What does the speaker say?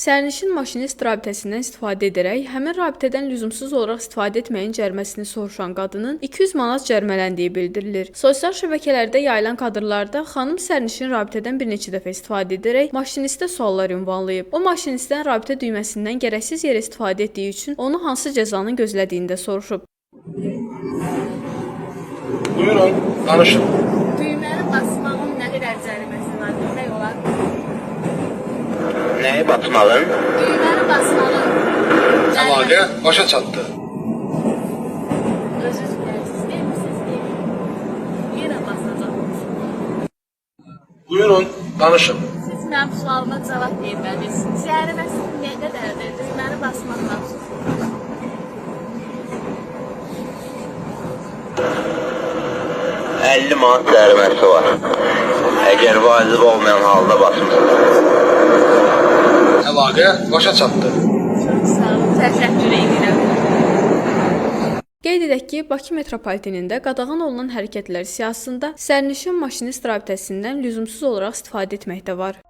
Sərnişin maşinist rabitəsindən istifadə edərək həmin rabitədən lüzumsuz olaraq istifadə etməyin cəriməsini soruşan qadının 200 manat cərimələndiyi bildirilir. Sosial şəbəkələrdə yayılan kadrlarda xanım sərnişin rabitədən bir neçə dəfə istifadə edərək maşinistə suallar ünvanlayıb. O maşinistdən rabitə düyməsindən gərəksiz yerə istifadə etdiyi üçün onu hansı cəzanın gözlədiyini də soruşub. Buyurun, danışın. Düyməni basmağın nə qədər cəriməsi var, demək olar? Nəyi batmalın? Düyməni basmağın Əlaqə başa çatdı. özür diləyirsiz, deyilmisiniz? Yenə basacaq. Buyurun, danışın. Siz mənim sualıma cavab verməlisiniz. Cəriməsi nə qədərdir? Düyməni basmaqla. 50 manat cəriməsi var. Əgər vacib olmayan halda basmışsınız. Əlaqə başa çatdı. Çox sağ olun, təşəkkür edirəm. Qeyd edək ki, Bakı metropolitenində qadağan olunan hərəkətlər siyahısında sərnişin maşinist rabitəsindən lüzumsuz olaraq istifadə etməkdə var.